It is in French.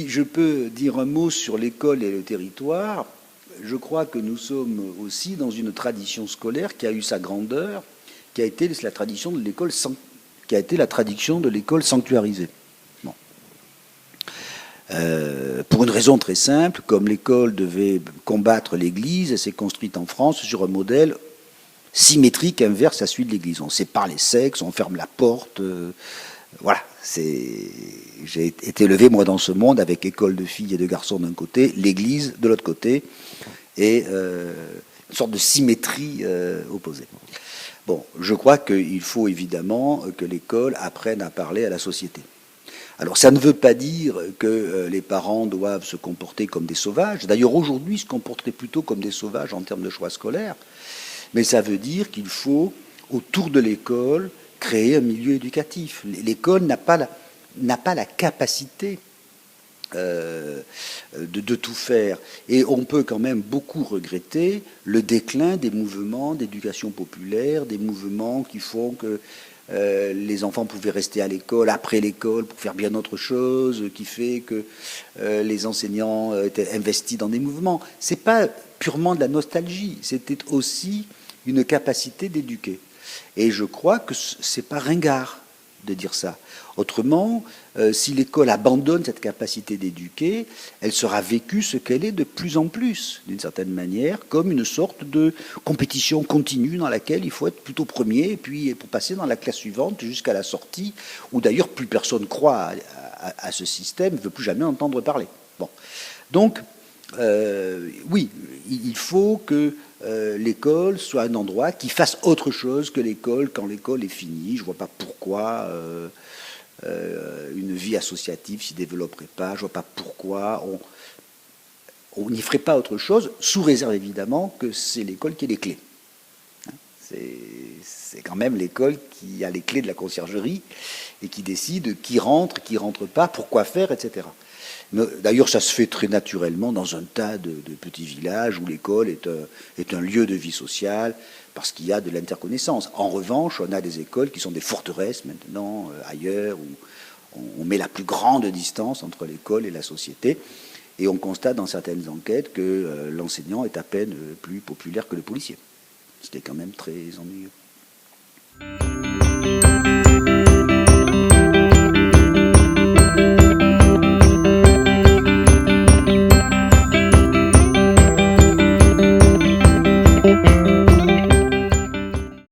je peux dire un mot sur l'école et le territoire, je crois que nous sommes aussi dans une tradition scolaire qui a eu sa grandeur, qui a été la tradition de l'école, qui a été la tradition de l'école sanctuarisée. Bon. Pour une raison très simple, comme l'école devait combattre l'Église, elle s'est construite en France sur un modèle symétrique inverse à celui de l'Église. On sépare les sexes, on ferme la porte. Voilà. J'ai été élevé, moi, dans ce monde, avec école de filles et de garçons d'un côté, l'Église de l'autre côté, et une sorte de symétrie opposée. Bon, je crois qu'il faut évidemment que l'école apprenne à parler à la société. Alors ça ne veut pas dire que les parents doivent se comporter comme des sauvages. D'ailleurs aujourd'hui, ils se comporteraient plutôt comme des sauvages en termes de choix scolaires. Mais ça veut dire qu'il faut, autour de l'école, créer un milieu éducatif. L'école n'a pas la capacité de tout faire. Et on peut quand même beaucoup regretter le déclin des mouvements d'éducation populaire, des mouvements qui font que les enfants pouvaient rester à l'école, après l'école, pour faire bien autre chose, qui fait que les enseignants étaient investis dans des mouvements. C'est pas purement de la nostalgie, c'était aussi une capacité d'éduquer. Et je crois que c'est pas ringard de dire ça. Autrement, si l'école abandonne cette capacité d'éduquer, elle sera vécue ce qu'elle est de plus en plus, d'une certaine manière, comme une sorte de compétition continue dans laquelle il faut être plutôt premier, et puis pour passer dans la classe suivante jusqu'à la sortie, où d'ailleurs plus personne croit à ce système, ne veut plus jamais entendre parler. Bon. Donc, oui, il faut que l'école soit un endroit qui fasse autre chose que l'école quand l'école est finie. Je ne vois pas pourquoi une vie associative s'y développerait pas. Je ne vois pas pourquoi on n'y ferait pas autre chose, sous réserve évidemment que c'est l'école qui ait les clés. C'est quand même l'école qui a les clés de la conciergerie et qui décide qui rentre pas, pourquoi faire, etc. D'ailleurs, ça se fait très naturellement dans un tas de petits villages où l'école est un lieu de vie sociale parce qu'il y a de l'interconnaissance. En revanche, on a des écoles qui sont des forteresses maintenant, ailleurs, où on met la plus grande distance entre l'école et la société. Et on constate dans certaines enquêtes que l'enseignant est à peine plus populaire que le policier. C'était quand même très ennuyeux.